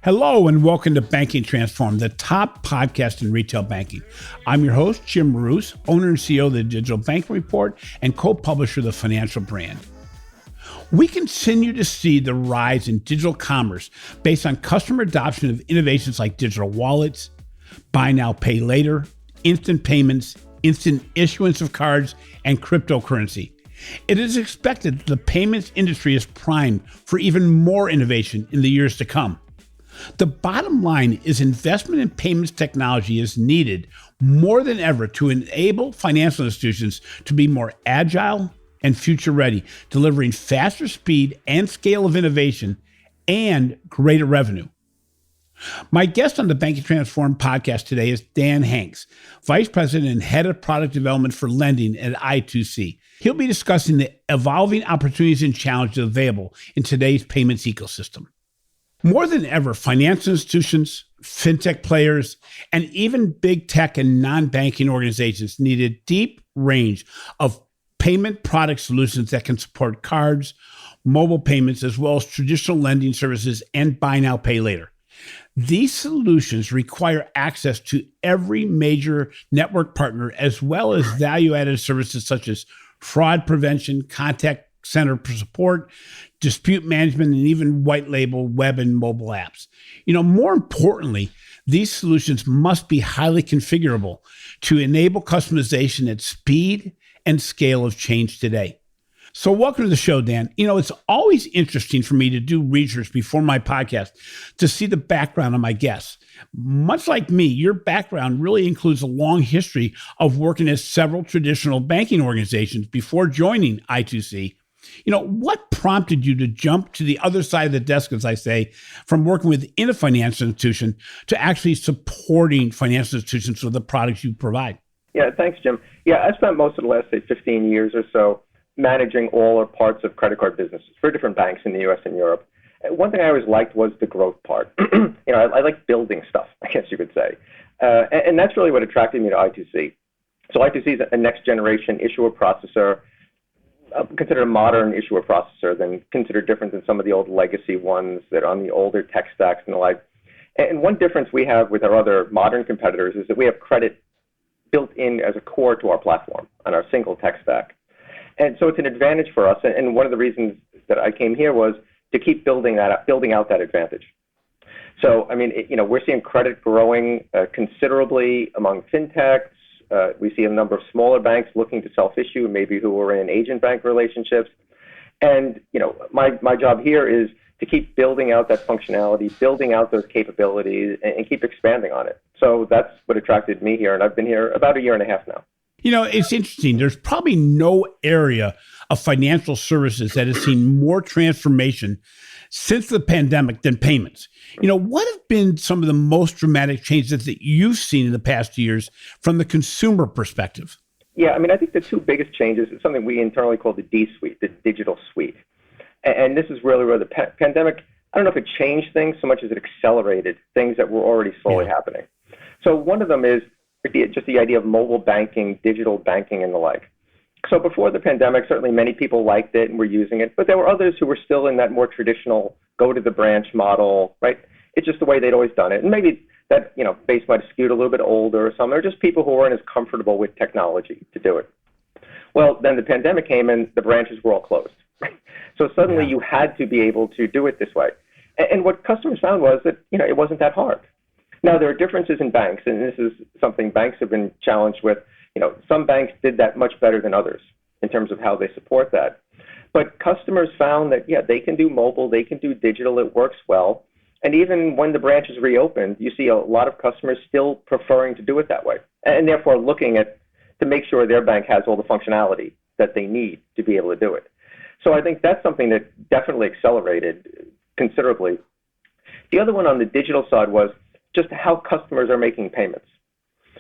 Hello and welcome to Banking Transform, the top podcast in retail banking. I'm your host, Jim Marous, owner and CEO of the Digital Banking Report and co-publisher of the Financial Brand. We continue to see the rise in digital commerce based on customer adoption of innovations like digital wallets, buy now, pay later, instant payments, instant issuance of cards, and cryptocurrency. It is expected that the payments industry is primed for even more innovation in the years to come. The bottom line is investment in payments technology is needed more than ever to enable financial institutions to be more agile and future ready, delivering faster speed and scale of innovation and greater revenue. My guest on the Banking Transform podcast today is Dan Hanks, Vice President and Head of Product Development for Lending at I2C. He'll be discussing the evolving opportunities and challenges available in today's payments ecosystem. More than ever, financial institutions, fintech players, and even big tech and non-banking organizations need a deep range of payment product solutions that can support cards, mobile payments, as well as traditional lending services and buy now, pay later. These solutions require access to every major network partner, as well as value-added services such as fraud prevention, contact center support, dispute management, and even white label web and mobile apps. More importantly, these solutions must be highly configurable to enable customization at speed and scale of change today. So welcome to the show, Dan. It's always interesting for me to do research before my podcast to see the background of my guests. Much like me, your background really includes a long history of working at several traditional banking organizations before joining I2C. What prompted you to jump to the other side of the desk, as I say, from working within a financial institution to actually supporting financial institutions with the products you provide? Yeah, thanks, Jim. Yeah, I spent most of the last, 15 years or so managing all or parts of credit card businesses for different banks in the U.S. and Europe. One thing I always liked was the growth part. I like building stuff, I guess you could say. And that's really what attracted me to I2C. So I2C is a next-generation issuer processor, considered a modern issuer processor, then considered different than some of the old legacy ones that are on the older tech stacks and the like. And one difference we have with our other modern competitors is that we have credit built in as a core to our platform on our single tech stack. And so it's an advantage for us. And one of the reasons that I came here was to keep building out that advantage. So, we're seeing credit growing considerably among fintechs. We see a number of smaller banks looking to self-issue, maybe who are in agent bank relationships. And, my job here is to keep building out that functionality, building out those capabilities, and keep expanding on it. So that's what attracted me here. And I've been here about a year and a half now. It's interesting. There's probably no area of financial services that has seen more transformation since the pandemic than payments. What have been some of the most dramatic changes that you've seen in the past years from the consumer perspective? Yeah, I think the two biggest changes is something we internally call the D-Suite, the digital suite. And this is really where the pandemic, I don't know if it changed things so much as it accelerated things that were already slowly happening. So one of them is just the idea of mobile banking, digital banking, and the like. So before the pandemic, certainly many people liked it and were using it, but there were others who were still in that more traditional go-to-the-branch model, right? It's just the way they'd always done it. And maybe that, base might have skewed a little bit older or something, or just people who weren't as comfortable with technology to do it. Well, then the pandemic came and the branches were all closed. So suddenly you had to be able to do it this way. And what customers found was that, it wasn't that hard. Now, there are differences in banks, and this is something banks have been challenged with. Some banks did that much better than others in terms of how they support that. But customers found that, they can do mobile, they can do digital, it works well. And even when the branches reopened, you see a lot of customers still preferring to do it that way, and therefore looking to make sure their bank has all the functionality that they need to be able to do it. So I think that's something that definitely accelerated considerably. The other one on the digital side was just how customers are making payments.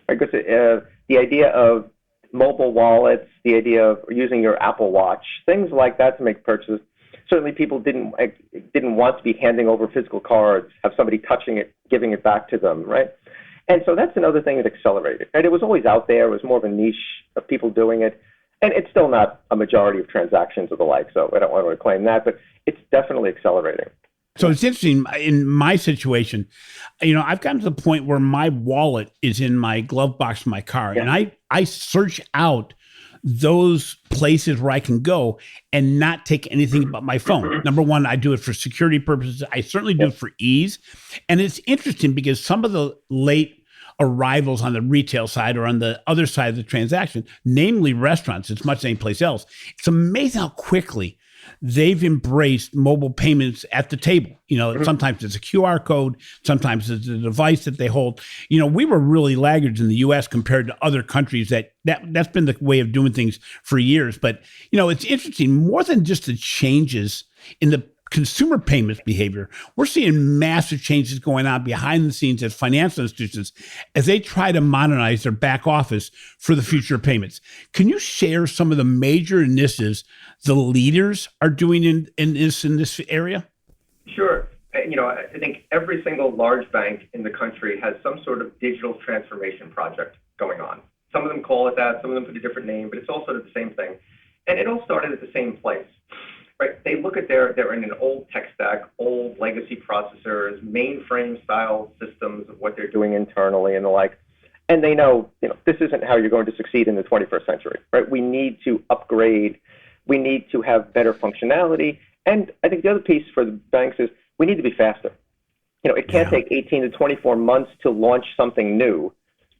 Because the idea of mobile wallets, the idea of using your Apple Watch, things like that to make purchases. Certainly people didn't want to be handing over physical cards, have somebody touching it, giving it back to them, right? And so that's another thing that accelerated. And it was always out there. It was more of a niche of people doing it. And it's still not a majority of transactions or the like, so I don't want to claim that, but it's definitely accelerating. So it's interesting in my situation, I've gotten to the point where my wallet is in my glove box in my car, and I search out those places where I can go and not take anything but my phone. Number one, I do it for security purposes. I certainly do it for ease. And it's interesting because some of the late arrivals on the retail side or on the other side of the transaction, namely restaurants, it's much any place else. It's amazing how quickly they've embraced mobile payments at the table. Sometimes it's a QR code, sometimes it's a device that they hold. We were really laggards in the US compared to other countries that's been the way of doing things for years. But, it's interesting, more than just the changes in the consumer payments behavior, we're seeing massive changes going on behind the scenes at financial institutions as they try to modernize their back office for the future of payments. Can you share some of the major initiatives the leaders are doing in this area? Sure. I think every single large bank in the country has some sort of digital transformation project going on. Some of them call it that, some of them put a different name, but it's all sort of the same thing. And it all started at the same place. Right? They look at they're in an old tech stack, old legacy processors, mainframe style systems of what they're doing internally and the like. And they know, this isn't how you're going to succeed in the 21st century, right? We need to upgrade. We need to have better functionality. And I think the other piece for the banks is we need to be faster. It can't take 18 to 24 months to launch something new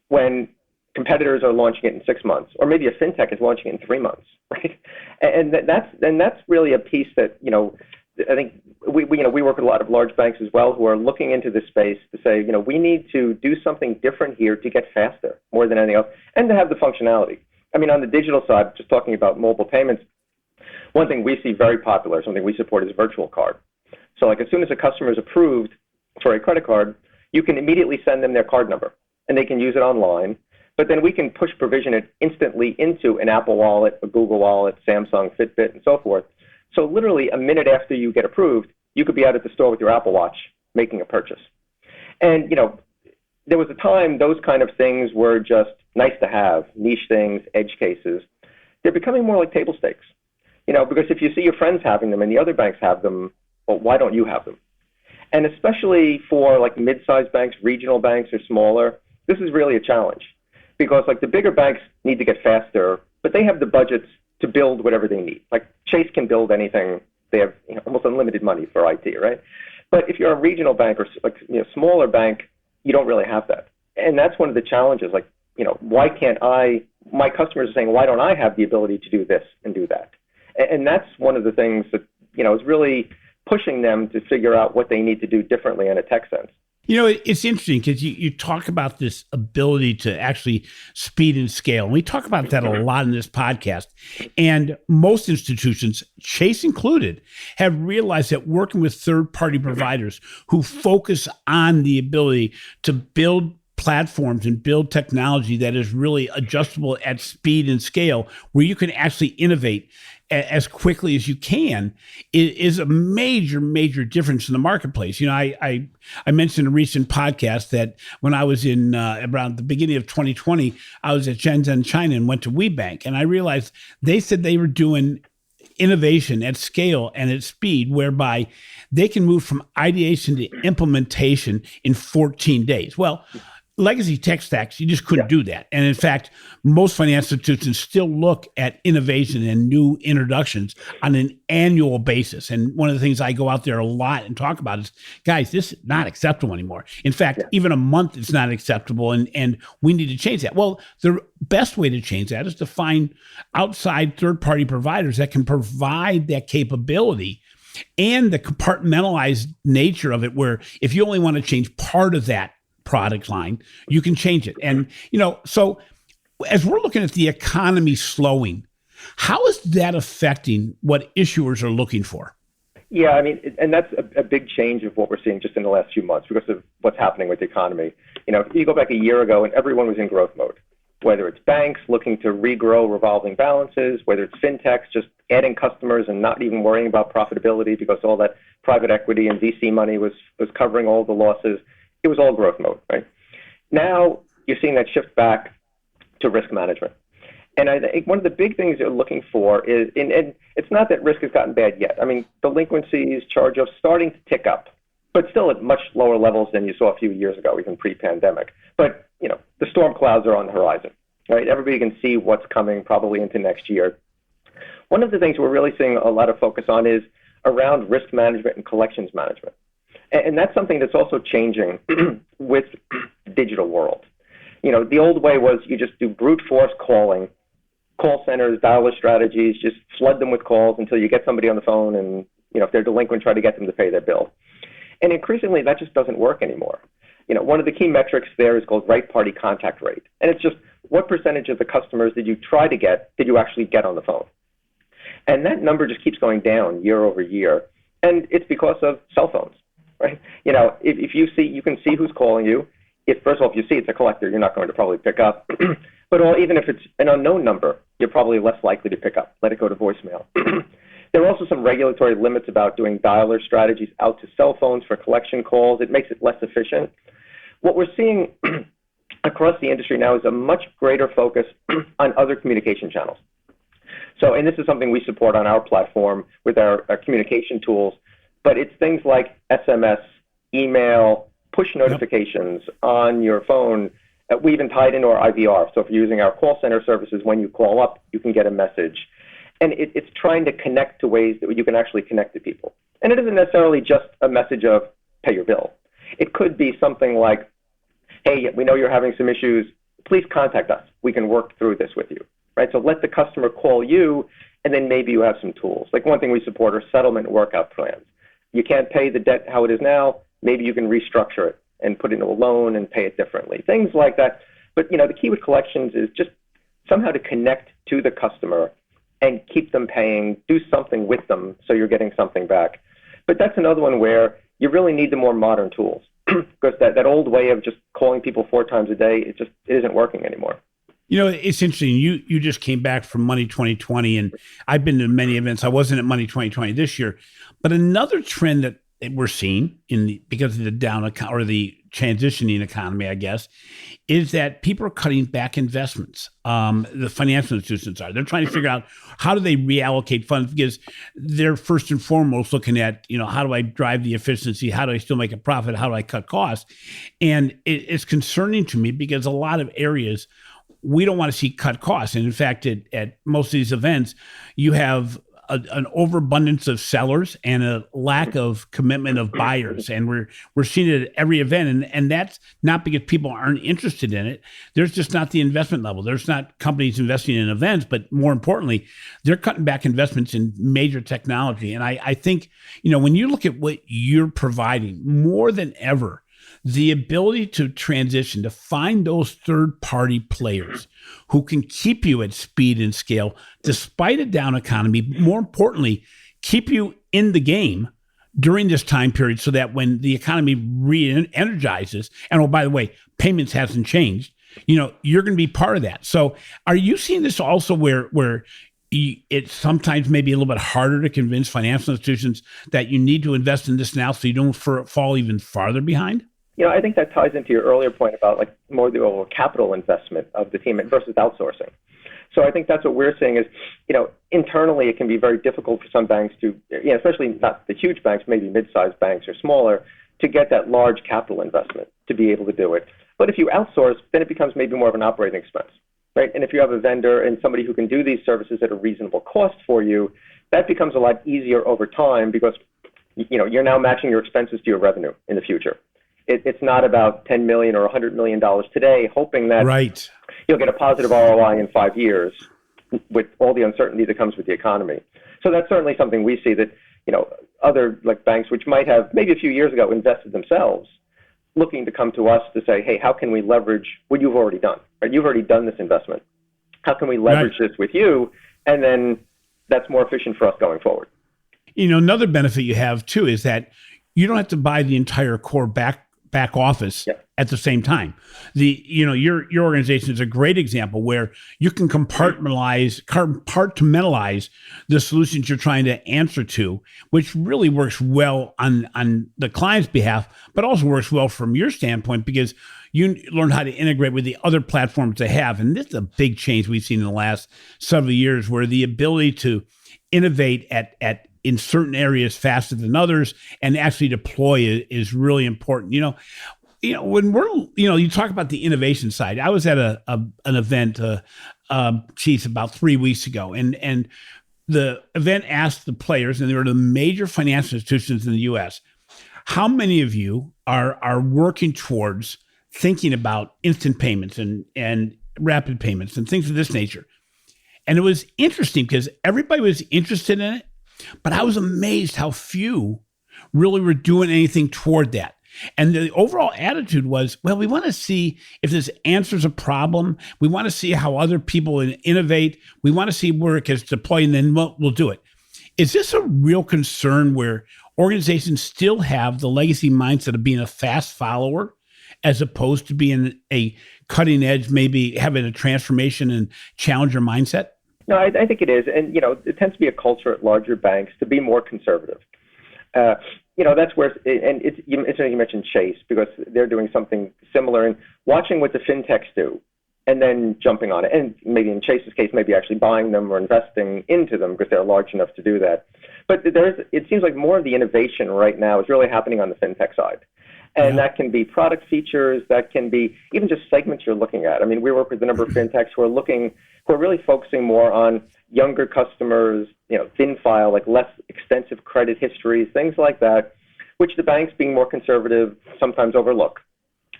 when competitors are launching it in 6 months, or maybe a fintech is launching it in 3 months, right? And that's really a piece that I think we work with a lot of large banks as well who are looking into this space to say we need to do something different here to get faster more than anything else, and to have the functionality. I mean, on the digital side, just talking about mobile payments, one thing we see very popular, something we support, is virtual card. So like as soon as a customer is approved for a credit card, you can immediately send them their card number, and they can use it online. But then we can push provision it instantly into an Apple Wallet, a Google Wallet, Samsung, Fitbit, and so forth. So literally a minute after you get approved, you could be out at the store with your Apple Watch making a purchase. And, there was a time those kind of things were just nice to have, niche things, edge cases. They're becoming more like table stakes, because if you see your friends having them and the other banks have them, well, why don't you have them? And especially for like mid-sized banks, regional banks, or smaller, this is really a challenge. Because like the bigger banks need to get faster, but they have the budgets to build whatever they need. Like Chase can build anything. They have almost unlimited money for IT, right? But if you're a regional bank or smaller bank, you don't really have that. And that's one of the challenges. Like, why can't my customers are saying, why don't I have the ability to do this and do that? And that's one of the things that, is really pushing them to figure out what they need to do differently in a tech sense. It's interesting because you talk about this ability to actually speed and scale. And we talk about that a lot in this podcast. And most institutions, Chase included, have realized that working with third-party providers who focus on the ability to build platforms and build technology that is really adjustable at speed and scale, where you can actually innovate as quickly as you can, is a major, major difference in the marketplace. I mentioned in a recent podcast that when I was in around the beginning of 2020, I was at Shenzhen, China, and went to WeBank, and I realized they said they were doing innovation at scale and at speed, whereby they can move from ideation to implementation in 14 days. Well, legacy tech stacks, you just couldn't do that. And in fact, most financial institutions still look at innovation and new introductions on an annual basis. And one of the things I go out there a lot and talk about is, guys, this is not acceptable anymore. In fact, even a month is not acceptable, and we need to change that. Well, the best way to change that is to find outside third-party providers that can provide that capability and the compartmentalized nature of it, where if you only want to change part of that product line, you can change it. And, so as we're looking at the economy slowing, how is that affecting what issuers are looking for? Yeah, I mean, and that's a big change of what we're seeing just in the last few months because of what's happening with the economy. If you go back a year ago and everyone was in growth mode, whether it's banks looking to regrow revolving balances, whether it's fintechs just adding customers and not even worrying about profitability because all that private equity and VC money was covering all the losses. It was all growth mode, right? Now you're seeing that shift back to risk management. And I think one of the big things they're looking for is, and it's not that risk has gotten bad yet. I mean, delinquencies, charge-offs starting to tick up, but still at much lower levels than you saw a few years ago, even pre-pandemic. But, the storm clouds are on the horizon, right? Everybody can see what's coming probably into next year. One of the things we're really seeing a lot of focus on is around risk management and collections management. And that's something that's also changing with the digital world. The old way was you just do brute force calling, call centers, dialer strategies, just flood them with calls until you get somebody on the phone and, if they're delinquent, try to get them to pay their bill. And increasingly, that just doesn't work anymore. One of the key metrics there is called right party contact rate. And it's just what percentage of the customers did you try to get, did you actually get on the phone? And that number just keeps going down year over year. And it's because of cell phones, right? If you see, you can see who's calling you. First of all, if you see it's a collector, you're not going to probably pick up. But even if it's an unknown number, you're probably less likely to pick up. Let it go to voicemail. There are also some regulatory limits about doing dialer strategies out to cell phones for collection calls. It makes it less efficient. What we're seeing across the industry now is a much greater focus on other communication channels. And this is something we support on our platform with our communication tools, but it's things like SMS, email, push notifications on your phone. We even tied into our IVR. So if you're using our call center services, when you call up, you can get a message. And it's trying to connect to ways that you can actually connect to people. And it isn't necessarily just a message of pay your bill. It could be something like, hey, we know you're having some issues. Please contact us. We can work through this with you. Right? So let the customer call you, and then maybe you have some tools. Like one thing we support are settlement workout plans. You can't pay the debt how it is now. Maybe you can restructure it and put it into a loan and pay it differently. Things like that. But, the key with collections is just somehow to connect to the customer and keep them paying, do something with them so you're getting something back. But that's another one where you really need the more modern tools because that old way of just calling people 4 times a day, it isn't working anymore. It's interesting. You just came back from Money 2020, and I've been to many events. I wasn't at Money 2020 this year, but another trend that we're seeing because of the or the transitioning economy, I guess, is that people are cutting back investments. The financial institutions are. They're trying to figure out how do they reallocate funds because they're first and foremost looking at, how do I drive the efficiency? How do I still make a profit? How do I cut costs? And it's concerning to me because a lot of areas we don't want to see cut costs. And in fact, at most of these events, you have an overabundance of sellers and a lack of commitment of buyers. And we're seeing it at every event. And that's not because people aren't interested in it. There's just not the investment level. There's not companies investing in events, but more importantly, they're cutting back investments in major technology. And I think, when you look at what you're providing more than ever, the ability to transition, to find those third-party players who can keep you at speed and scale despite a down economy, more importantly, keep you in the game during this time period so that when the economy re-energizes, and by the way, payments hasn't changed, you're going to be part of that. So are you seeing this also where it's sometimes maybe a little bit harder to convince financial institutions that you need to invest in this now so you don't fall even farther behind? I think that ties into your earlier point about more the overall capital investment of the team versus outsourcing. So I think that's what we're seeing is, internally it can be very difficult for some banks to, especially not the huge banks, maybe mid-sized banks or smaller, to get that large capital investment to be able to do it. But if you outsource, then it becomes maybe more of an operating expense, right? And if you have a vendor and somebody who can do these services at a reasonable cost for you, that becomes a lot easier over time because, you're now matching your expenses to your revenue in the future. It's not about $10 million or $100 million today, hoping that you'll get a positive ROI in 5 years with all the uncertainty that comes with the economy. So that's certainly something we see that, other banks, which might have maybe a few years ago invested themselves, looking to come to us to say, hey, how can we leverage what you've already done? Right? You've already done this investment. How can we leverage this with you? And then that's more efficient for us going forward. Another benefit you have too is that you don't have to buy the entire core back office at the same time. Your organization is a great example where you can compartmentalize the solutions you're trying to answer to, which really works well on the client's behalf, but also works well from your standpoint because you learn how to integrate with the other platforms they have. And this is a big change we've seen in the last several years, where the ability to innovate in certain areas faster than others and actually deploy is really important. When we're, you talk about the innovation side. I was at an event, about 3 weeks ago, and the event asked the players, and they were the major financial institutions in the U.S., how many of you are working towards thinking about instant payments and rapid payments and things of this nature? And it was interesting because everybody was interested in it, but I was amazed how few really were doing anything toward that. And the overall attitude was, well, we want to see if this answers a problem. We want to see how other people innovate. We want to see where it gets deployed, and then we'll do it. Is this a real concern where organizations still have the legacy mindset of being a fast follower as opposed to being a cutting edge, maybe having a transformation and challenger mindset? No, I think it is. And, it tends to be a culture at larger banks to be more conservative. That's where, and it's interesting you mentioned Chase, because they're doing something similar and watching what the fintechs do and then jumping on it. And maybe in Chase's case, maybe actually buying them or investing into them because they're large enough to do that. But it seems like more of the innovation right now is really happening on the fintech side. And that can be product features, that can be even just segments you're looking at. I mean, we work with a number of fintechs who are really focusing more on younger customers, thin file, like less extensive credit histories, things like that, which the banks, being more conservative, sometimes overlook.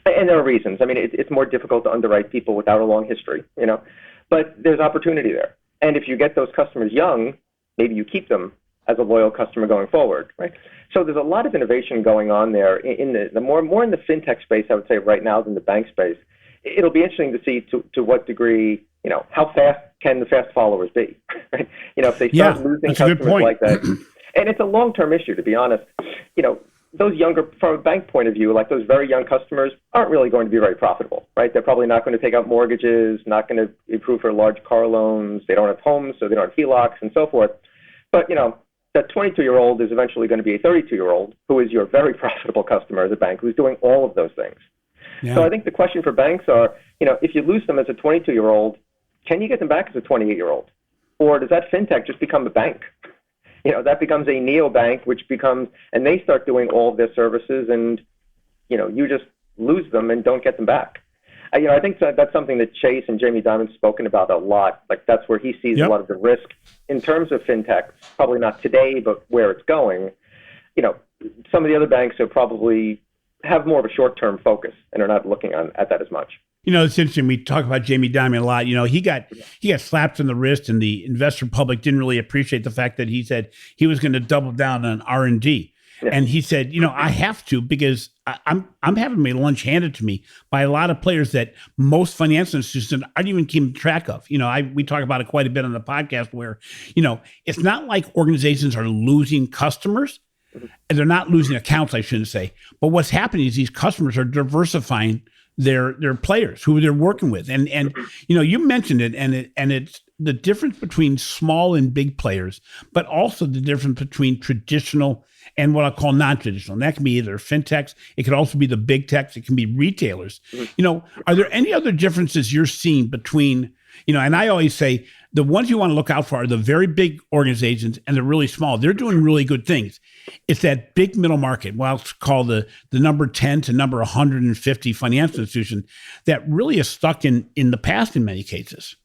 And there are reasons. I mean, it's more difficult to underwrite people without a long history, but there's opportunity there. And if you get those customers young, maybe you keep them as a loyal customer going forward, right? So there's a lot of innovation going on there in the more in the fintech space, I would say, right now than the bank space. It'll be interesting to see to what degree, how fast can the fast followers be, right? If they start losing customers like that. And it's a long-term issue, to be honest. Those younger, from a bank point of view, like those very young customers aren't really going to be very profitable, right? They're probably not going to take out mortgages, not going to improve for large car loans. They don't have homes, so they don't have HELOCs and so forth. But, that 22-year-old is eventually going to be a 32-year-old who is your very profitable customer as a bank, who's doing all of those things. Yeah. So I think the question for banks are, if you lose them as a 22-year-old, can you get them back as a 28-year-old? Or does that fintech just become a bank? That becomes a neobank, and they start doing all of their services, and, you just lose them and don't get them back. I think that's something that Chase and Jamie Dimon's spoken about a lot. Like, that's where he sees a lot of the risk in terms of fintech, probably not today, but where it's going. Some of the other banks are probably have more of a short-term focus and are not looking at that as much. It's interesting. We talk about Jamie Dimon a lot. He got slapped in the wrist, and the investor public didn't really appreciate the fact that he said he was going to double down on R&D. Yeah. And he said, I have to, because I'm having my lunch handed to me by a lot of players that most financial institutions aren't even keeping track of. We talk about it quite a bit on the podcast where, it's not like organizations are losing customers. And they're not losing accounts, I shouldn't say. But what's happening is these customers are diversifying their players who they're working with. And you mentioned it, and it's the difference between small and big players, but also the difference between traditional and what I call non-traditional. And that can be either fintechs, it could also be the big techs, it can be retailers. Are there any other differences you're seeing between, and I always say the ones you want to look out for are the very big organizations and the really small. They're doing really good things. It's that big middle market, well, it's called the number 10 to number 150 financial institution that really is stuck in the past in many cases.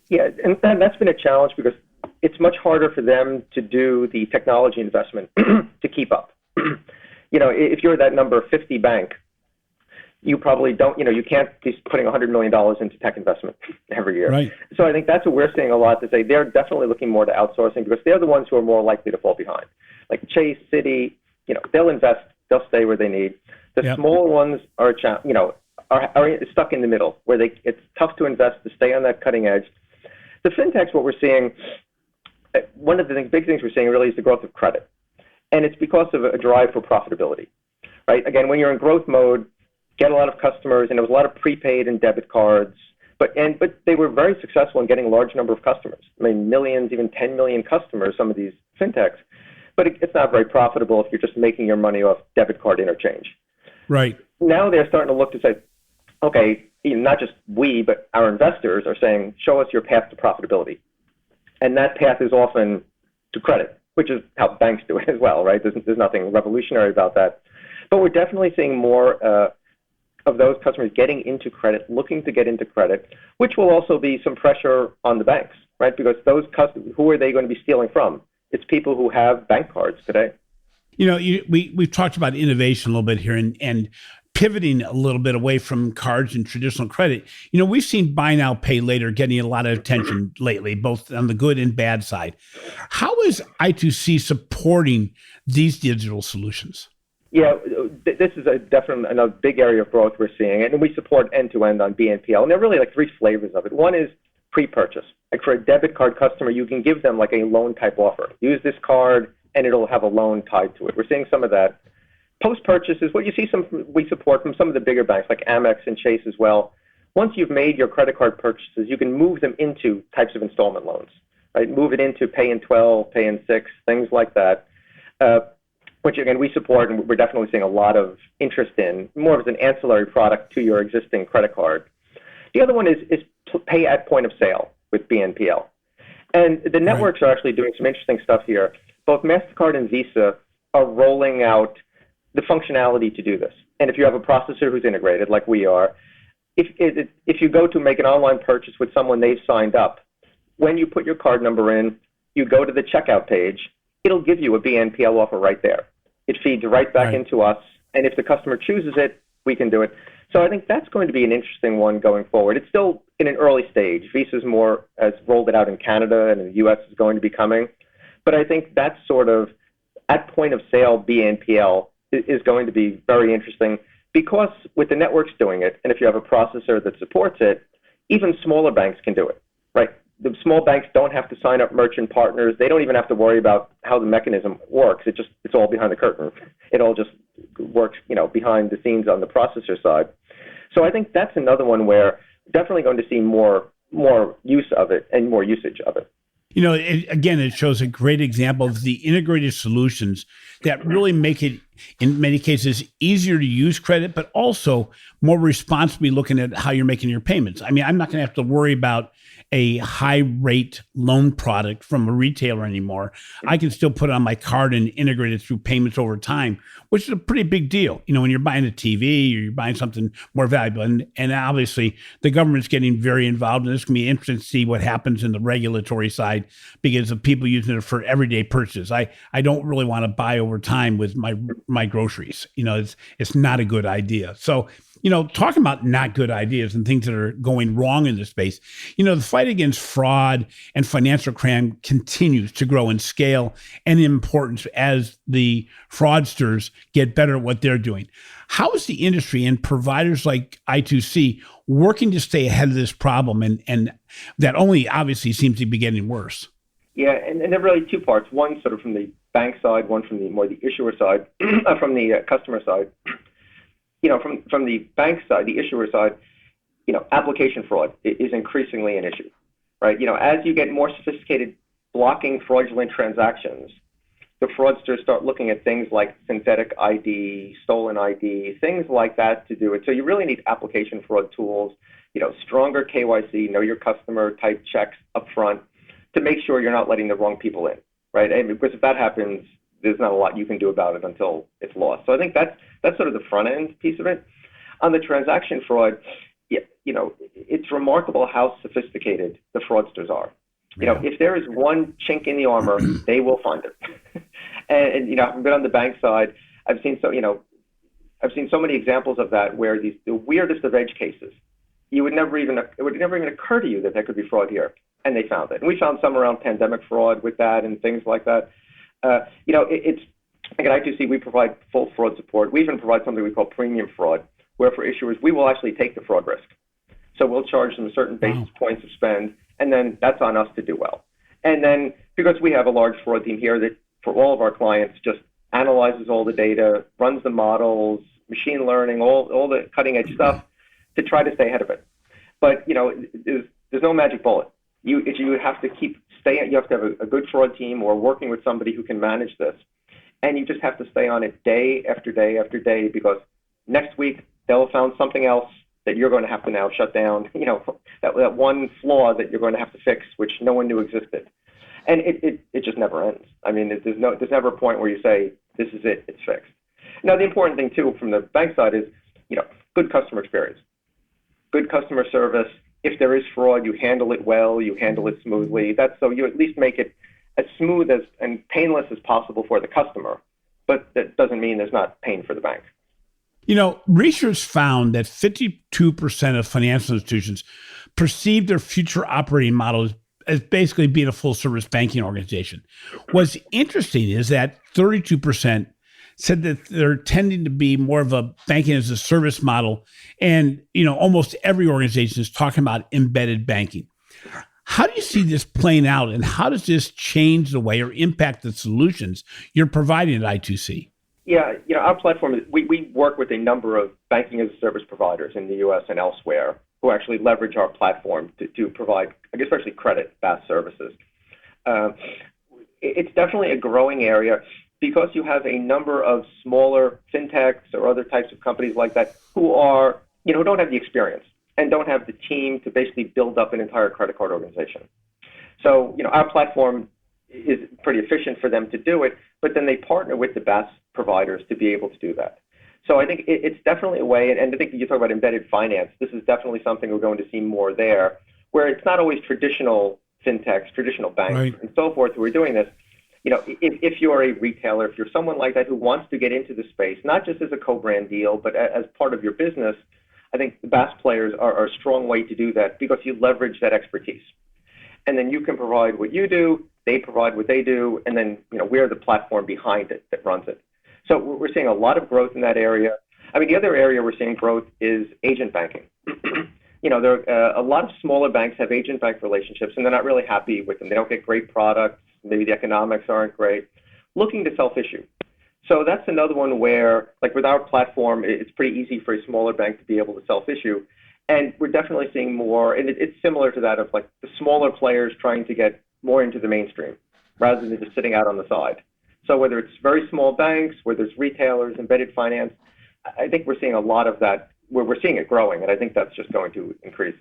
Yeah, and that's been a challenge because it's much harder for them to do the technology investment to keep up. If you're that number 50 bank, you probably don't, you can't be putting $100 million into tech investment every year. Right. So I think that's what we're seeing a lot, to say they're definitely looking more to outsourcing because they're the ones who are more likely to fall behind. Like Chase, Citi, they'll invest, they'll stay where they need. The smaller ones are stuck in the middle where it's tough to invest, to stay on that cutting edge. The fintechs, what we're seeing, one of the big things we're seeing really is the growth of credit. And it's because of a drive for profitability, right? Again, when you're in growth mode, get a lot of customers, and there was a lot of prepaid and debit cards, but they were very successful in getting a large number of customers. I mean, millions, even 10 million customers, some of these fintechs, but it's not very profitable if you're just making your money off debit card interchange. Right. Now they're starting to look to say, okay, not just we, but our investors are saying, show us your path to profitability. And that path is often to credit, which is how banks do it as well, right? There's nothing revolutionary about that. But we're definitely seeing more of those customers getting into credit, looking to get into credit, which will also be some pressure on the banks, right? Because those customers, who are they going to be stealing from? It's people who have bank cards today. We've talked about innovation a little bit here and pivoting a little bit away from cards and traditional credit. We've seen buy now, pay later getting a lot of attention lately, both on the good and bad side. How is I2C supporting these digital solutions? Yeah, this is definitely another big area of growth we're seeing, and we support end-to-end on BNPL. And there are really like three flavors of it. One is pre-purchase. Like for a debit card customer, you can give them like a loan type offer. Use this card, and it'll have a loan tied to it. We're seeing some of that. Post-purchase is what you see we support from some of the bigger banks like Amex and Chase as well. Once you've made your credit card purchases, you can move them into types of installment loans, right? Move it into pay in 12, pay in 6, things like that, which again we support, and we're definitely seeing a lot of interest in, more as an ancillary product to your existing credit card. The other one is pay at point of sale with BNPL. And the networks are actually doing some interesting stuff here. Both MasterCard and Visa are rolling out the functionality to do this. And if you have a processor who's integrated, like we are, if you go to make an online purchase with someone they've signed up, when you put your card number in, you go to the checkout page, it'll give you a BNPL offer right there. It feeds right back into us, and if the customer chooses it, we can do it. So I think that's going to be an interesting one going forward. It's still in an early stage. Visa's has rolled it out in Canada, and in the U.S. is going to be coming. But I think that sort of at point of sale BNPL is going to be very interesting because with the networks doing it, and if you have a processor that supports it, even smaller banks can do it, right? The small banks don't have to sign up merchant partners. They don't even have to worry about how the mechanism works. It's all behind the curtain. It all just works, behind the scenes on the processor side. So I think that's another one where definitely going to see more use of it and more usage of it. It shows a great example of the integrated solutions that really make it, in many cases, easier to use credit, but also more responsibly looking at how you're making your payments. I mean, I'm not going to have to worry about a high rate loan product from a retailer anymore. I can still put it on my card and integrate it through payments over time, which is a pretty big deal. When you're buying a TV or you're buying something more valuable. And obviously the government's getting very involved, and it's going to be interesting to see what happens in the regulatory side because of people using it for everyday purchases. I don't really want to buy over time with my groceries. It's not a good idea. So, talking about not good ideas and things that are going wrong in this space, the fight against fraud and financial crime continues to grow in scale and importance as the fraudsters get better at what they're doing. How is the industry and providers like I2C working to stay ahead of this problem and that only obviously seems to be getting worse? Yeah, and there are really two parts. One sort of from the bank side, one from the issuer side, from the customer side. From the bank side, the issuer side, application fraud is increasingly an issue, right? As you get more sophisticated blocking fraudulent transactions, the fraudsters start looking at things like synthetic ID, stolen ID, things like that to do it. So you really need application fraud tools, stronger KYC, know your customer type checks up front to make sure you're not letting the wrong people in, right? And because if that happens, there's not a lot you can do about it until it's lost. So I think that's sort of the front end piece of it. On the transaction fraud, it's remarkable how sophisticated the fraudsters are. If there is one chink in the armor, they will find it. and I've been on the bank side. I've seen so many examples of that where the weirdest of edge cases, it would never even occur to you that there could be fraud here, and they found it. And we found some around pandemic fraud with that and things like that. It's like at I2C, we provide full fraud support. We even provide something we call premium fraud, where for issuers, we will actually take the fraud risk. So we'll charge them certain basis points of spend, and then that's on us to do well. And then because we have a large fraud team here that for all of our clients just analyzes all the data, runs the models, machine learning, all the cutting edge stuff to try to stay ahead of it. But there's no magic bullet. You have to you have to have a good fraud team or working with somebody who can manage this. And you just have to stay on it day after day after day because next week they'll have found something else that you're going to have to now shut down, that one flaw that you're going to have to fix, which no one knew existed. And it just never ends. I mean, there's never a point where you say, this is it, it's fixed. Now, the important thing, too, from the bank side is, good customer experience, good customer service. If there is fraud, you handle it well, you handle it smoothly. That's so you at least make it as smooth and painless as possible for the customer. But that doesn't mean there's not pain for the bank. Research found that 52% of financial institutions perceive their future operating model as basically being a full-service banking organization. What's interesting is that 32% said that they're tending to be more of a banking as a service model. And, almost every organization is talking about embedded banking. How do you see this playing out, and how does this change the way or impact the solutions you're providing at I2C? Yeah, our platform, we work with a number of banking as a service providers in the U.S. and elsewhere who actually leverage our platform to provide, especially credit BaaS services. It's definitely a growing area because you have a number of smaller fintechs or other types of companies like that who are, who don't have the experience and don't have the team to basically build up an entire credit card organization. So, our platform is pretty efficient for them to do it, but then they partner with the BaaS providers to be able to do that. So I think it's definitely a way, and I think you talk about embedded finance, this is definitely something we're going to see more there, where it's not always traditional fintechs, traditional banks, right, and so forth who are doing this. If you're a retailer, if you're someone like that who wants to get into the space, not just as a co-brand deal, but as part of your business, I think the BaaS players are a strong way to do that because you leverage that expertise. And then you can provide what you do, they provide what they do, and then we're the platform behind it that runs it. So we're seeing a lot of growth in that area. I mean, the other area we're seeing growth is agent banking. There are a lot of smaller banks have agent bank relationships, and they're not really happy with them. They don't get great products. Maybe the economics aren't great. Looking to self-issue. So that's another one where, like with our platform, it's pretty easy for a smaller bank to be able to self-issue. And we're definitely seeing more, and it's similar to that of like the smaller players trying to get more into the mainstream rather than just sitting out on the side. So whether it's very small banks, whether it's retailers, embedded finance, I think we're seeing a lot of that, where we're seeing it growing, and I think that's just going to increase.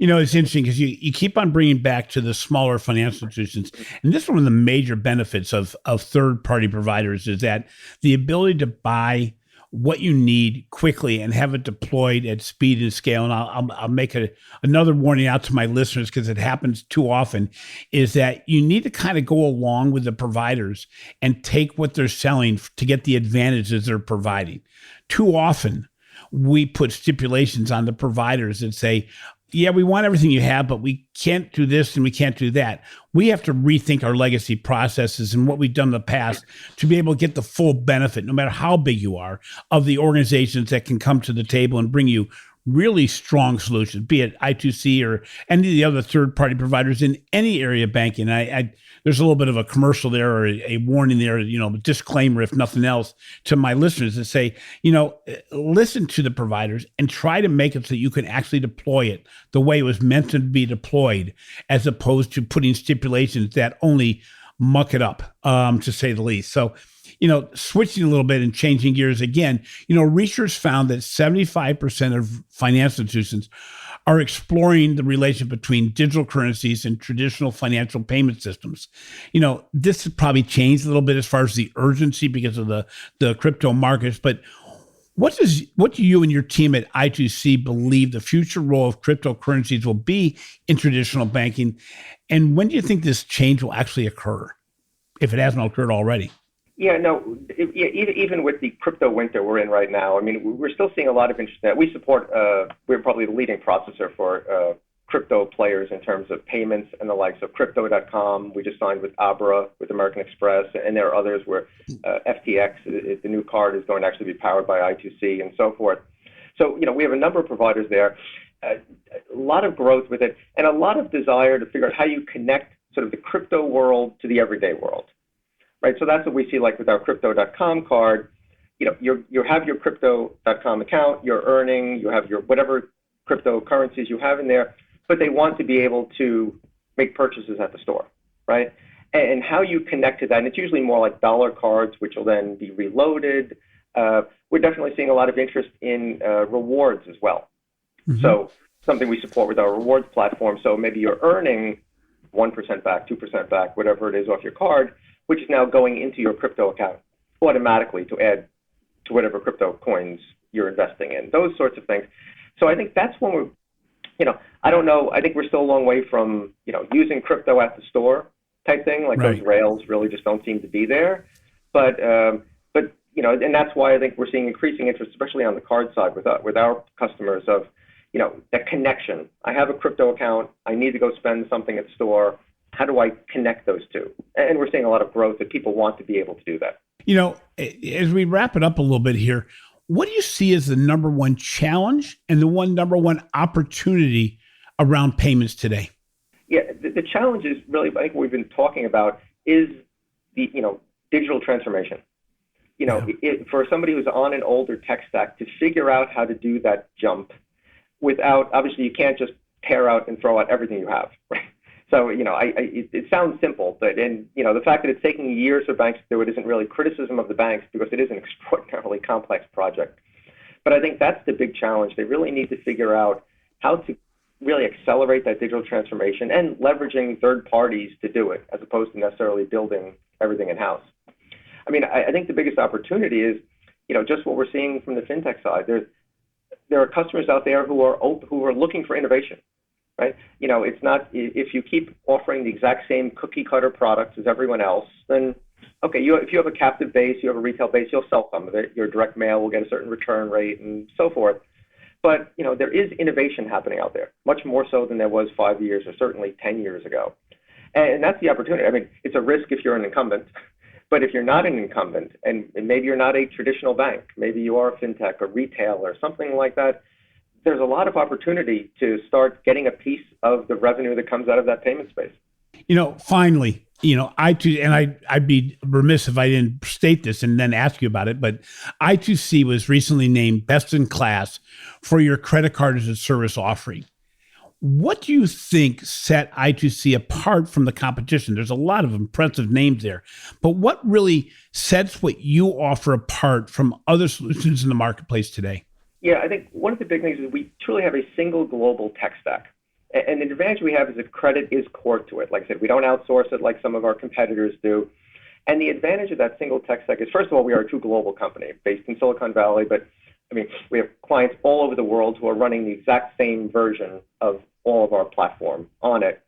It's interesting because you keep on bringing back to the smaller financial institutions, and this is one of the major benefits of third-party providers is that the ability to buy what you need quickly and have it deployed at speed and scale. And I'll make another warning out to my listeners because it happens too often, is that you need to kind of go along with the providers and take what they're selling to get the advantages they're providing. Too often, we put stipulations on the providers that say, yeah, we want everything you have, but we can't do this and we can't do that. We have to rethink our legacy processes and what we've done in the past to be able to get the full benefit, no matter how big you are, of the organizations that can come to the table and bring you really strong solutions, be it I2C or any of the other third-party providers in any area of banking. There's a little bit of a commercial there or a warning there, a disclaimer, if nothing else, to my listeners that say, listen to the providers and try to make it so that you can actually deploy it the way it was meant to be deployed, as opposed to putting stipulations that only muck it up, to say the least. So, switching a little bit and changing gears again, research found that 75% of financial institutions are exploring the relationship between digital currencies and traditional financial payment systems. This has probably changed a little bit as far as the urgency because of the crypto markets, but what do you and your team at I2C believe the future role of cryptocurrencies will be in traditional banking? And when do you think this change will actually occur, if it hasn't occurred already? Yeah, no, even with the crypto winter we're in right now, I mean, we're still seeing a lot of interest in that. We support, we're probably the leading processor for crypto players in terms of payments and the likes of Crypto.com. We just signed with Abra, with American Express, and there are others where FTX, the new card, is going to actually be powered by I2C and so forth. So, we have a number of providers there, a lot of growth with it, and a lot of desire to figure out how you connect sort of the crypto world to the everyday world. Right, so that's what we see, like with our Crypto.com card. You have your Crypto.com account, you're earning, you have your whatever cryptocurrencies you have in there, but they want to be able to make purchases at the store, right? And how you connect to that, and it's usually more like dollar cards, which will then be reloaded. We're definitely seeing a lot of interest in rewards as well. So something we support with our rewards platform. So maybe you're earning 1% back, 2% back, whatever it is off your card, which is now going into your crypto account automatically to add to whatever crypto coins you're investing in, those sorts of things. So I think that's when we're, I don't know, I think we're still a long way from, using crypto at the store type thing, like those rails really just don't seem to be there. But and that's why I think we're seeing increasing interest, especially on the card side with our customers of, that connection. I have a crypto account. I need to go spend something at the store. How do I connect those two? And we're seeing a lot of growth that people want to be able to do that. As we wrap it up a little bit here, what do you see as the number one challenge and the number one opportunity around payments today? Yeah, the challenge is really, I think what we've been talking about is the, digital transformation. For somebody who's on an older tech stack to figure out how to do that jump without, obviously you can't just tear out and throw out everything you have, right? So, it sounds simple, but the fact that it's taking years for banks to do it isn't really criticism of the banks because it is an extraordinarily complex project. But I think that's the big challenge. They really need to figure out how to really accelerate that digital transformation and leveraging third parties to do it as opposed to necessarily building everything in-house. I mean, I think the biggest opportunity is, just what we're seeing from the fintech side. There are customers out there who are looking for innovation. Right? It's not, if you keep offering the exact same cookie cutter products as everyone else, then, okay, if you have a captive base, you have a retail base, you'll sell some of it. Your direct mail will get a certain return rate and so forth. But, there is innovation happening out there, much more so than there was 5 years or certainly 10 years ago. And that's the opportunity. I mean, it's a risk if you're an incumbent, but if you're not an incumbent and maybe you're not a traditional bank, maybe you are a fintech or retail or something like that, there's a lot of opportunity to start getting a piece of the revenue that comes out of that payment space. Finally, I'd be remiss if I didn't state this and then ask you about it, but I2C was recently named best in class for your credit card as a service offering. What do you think set I2C apart from the competition? There's a lot of impressive names there, but what really sets what you offer apart from other solutions in the marketplace today? Yeah, I think one of the big things is we truly have a single global tech stack. And the advantage we have is that credit is core to it. Like I said, we don't outsource it like some of our competitors do. And the advantage of that single tech stack is, first of all, we are a true global company based in Silicon Valley, but we have clients all over the world who are running the exact same version of all of our platform on it.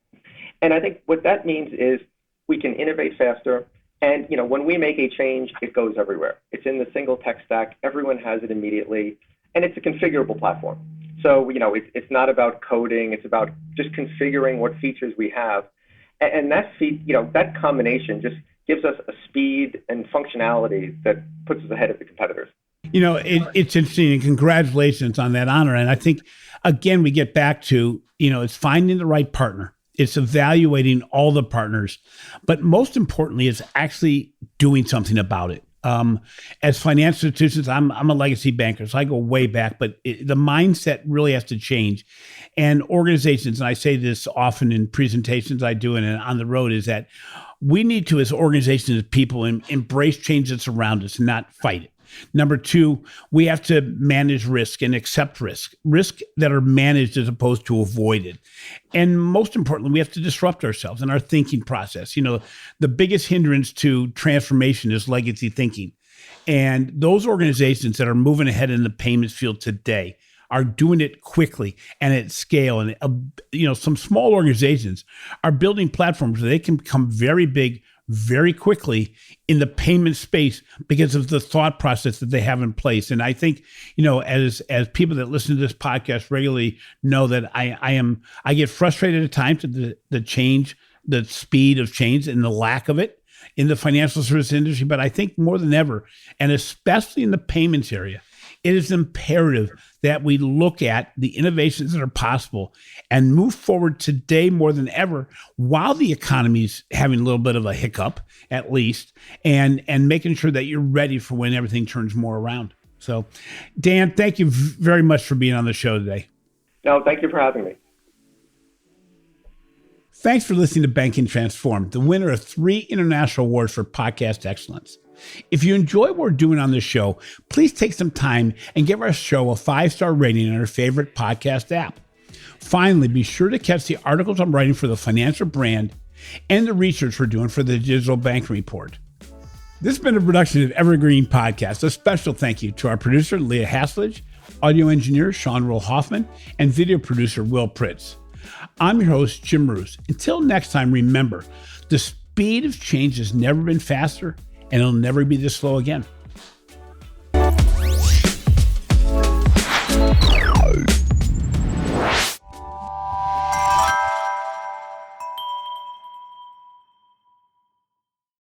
And I think what that means is we can innovate faster. And, when we make a change, it goes everywhere. It's in the single tech stack. Everyone has it immediately. And it's a configurable platform. So, it's not about coding. It's about just configuring what features we have. And that combination just gives us a speed and functionality that puts us ahead of the competitors. It's interesting, and congratulations on that honor. And I think, again, we get back to, it's finding the right partner. It's evaluating all the partners. But most importantly, it's actually doing something about it. As financial institutions, I'm a legacy banker, so I go way back, but the mindset really has to change. And organizations, and I say this often in presentations I do and on the road, is that we need to, as organizations, as people, embrace change that's around us and not fight it. Number two, we have to manage risk and accept risk that are managed as opposed to avoided. And most importantly, we have to disrupt ourselves in our thinking process. The biggest hindrance to transformation is legacy thinking. And those organizations that are moving ahead in the payments field today are doing it quickly and at scale. And, some small organizations are building platforms where they can become very big very quickly in the payment space because of the thought process that they have in place. And I think, as people that listen to this podcast regularly know that I get frustrated at times at the change, the speed of change and the lack of it in the financial service industry. But I think more than ever, and especially in the payments area, it is imperative that we look at the innovations that are possible and move forward today more than ever while the economy's having a little bit of a hiccup, at least, and making sure that you're ready for when everything turns more around. So, Dan, thank you very much for being on the show today. No, thank you for having me. Thanks for listening to Banking Transformed, the winner of 3 international awards for podcast excellence. If you enjoy what we're doing on this show, please take some time and give our show a 5-star rating on your favorite podcast app. Finally, be sure to catch the articles I'm writing for the Financial Brand and the research we're doing for the Digital Banking Report. This has been a production of Evergreen Podcast. A special thank you to our producer, Leah Haslage, audio engineer, Sean Roll Hoffman, and video producer, Will Pritz. I'm your host, Jim Marous. Until next time, remember, the speed of change has never been faster, and it'll never be this slow again.